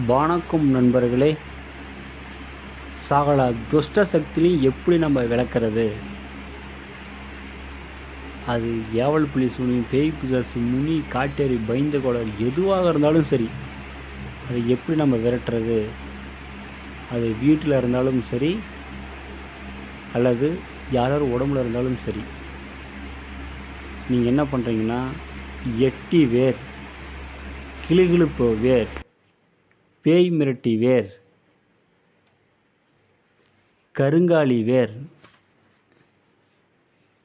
வணக்கம் நண்பர்களே. சகல துஷ்ட சக்திலையும் எப்படி நம்ம விளக்குறது? அது ஏவல் புலி சூனியம், பேய் பிசாசு, முனி, காட்டேரி, பயந்த கோளாறு எதுவாக இருந்தாலும் சரி, அதை எப்படி நம்ம விரட்டுறது? அது வீட்டில் இருந்தாலும் சரி, அல்லது யாராவது உடம்புல இருந்தாலும் சரி, நீங்கள் என்ன பண்ணுறீங்கன்னா, எட்டி வேர், கிளுகிளுப்பு வேர், பேய் மிரட்டி வேர், கருங்காலி வேர்,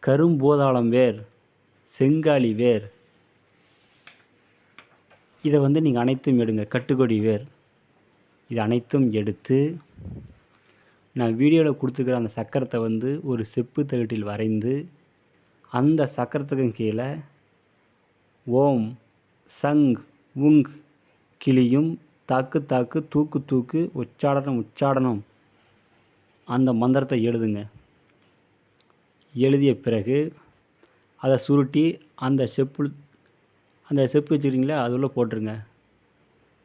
கரும்போதாளம் வேர், செங்காலி வேர், இதை நீங்கள் அனைத்தும் எடுங்க. கட்டுக்கொடி வேர், இது அனைத்தும் எடுத்து நான் வீடியோவில் கொடுத்துக்கிற அந்த சக்கரத்தை ஒரு செப்பு தகட்டில் வரைந்து அந்த சக்கரத்துக்கு கீழே ஓம் சங் உங் கிளியும் தாக்கு தாக்கு தூக்கு தூக்கு உச்சாடனம் உச்சாடனம் அந்த மந்திரத்தை எழுதுங்க. எழுதிய பிறகு அதை சுருட்டி அந்த செப்பு வச்சுக்கிறீங்களா அது உள்ள போட்டுருங்க.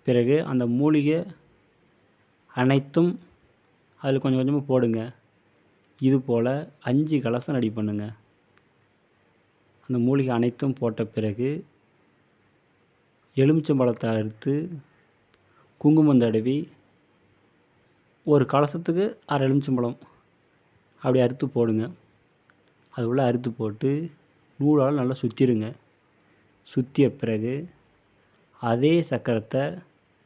பிறகு அந்த மூலிகை அனைத்தும் அதில் கொஞ்சம் கொஞ்சமாக போடுங்க. இது போல் 5 கலசம் ரெடி பண்ணுங்க. அந்த மூலிகை அனைத்தும் போட்ட பிறகு எலுமிச்சம்பழத்தை அறுத்து குங்குமம் தடவி ஒரு கலசத்துக்கு 1/2 எலுமிச்சம்பழம் அப்படி அறுத்து போடுங்க. அது உள்ள அறுத்து போட்டு நூலால் நல்லா சுற்றிடுங்க. சுற்றிய பிறகு அதே சக்கரத்தை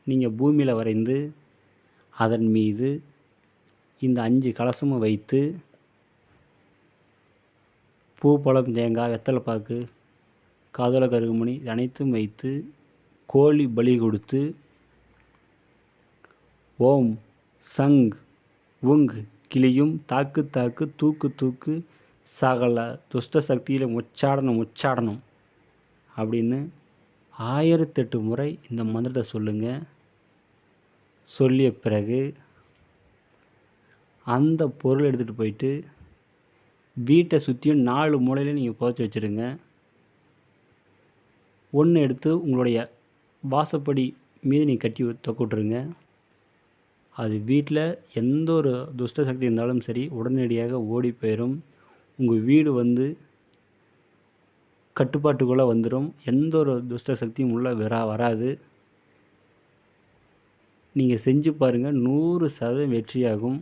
நீங்கள் பூமியில் வரைந்து அதன் மீது இந்த 5 கலசமும் வைத்து பூ, பழம், தேங்காய், வெத்தலைப்பாக்கு, காதோல கருகுமணி இது அனைத்தும் வைத்து கோழி பலி கொடுத்து ஓம் சங் உங் கிளியும் தாக்கு தாக்கு தூக்கு தூக்கு சகல துஷ்ட சக்தியில் உச்சாடனம் உச்சாடனம் அப்படின்னு 1008 முறை இந்த மந்திரத்தை சொல்லுங்கள். சொல்லிய பிறகு அந்த பொருள் எடுத்துகிட்டு போயிட்டு வீட்டை சுற்றியும் 4 மூலையில் நீங்கள் புதைச்சி வச்சுருங்க. ஒன்று எடுத்து உங்களுடைய வாசப்படி மீது நீங்கள் கட்டி தொக்கிட்டுருங்க. அது வீட்டில் எந்த ஒரு துஷ்ட சக்தி இருந்தாலும் சரி உடனடியாக ஓடி போயிடும். உங்கள் வீடு கட்டுப்பாட்டுக்குள்ளே வந்துடும். எந்த ஒரு துஷ்ட சக்தியும் உள்ளே வராது. நீங்கள் செஞ்சு பாருங்கள், 100% வெற்றியாகும்.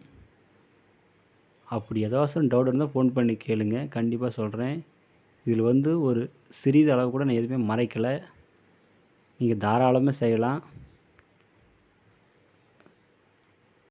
அப்படி ஏதாச்சும் டவுட் இருந்தால் ஃபோன் பண்ணி கேளுங்க, கண்டிப்பாக சொல்கிறேன். இதில் ஒரு சிறிதளவு கூட நான் எதுவுமே மறைக்கலை. நீங்கள் தாராளமாக செய்யலாம்.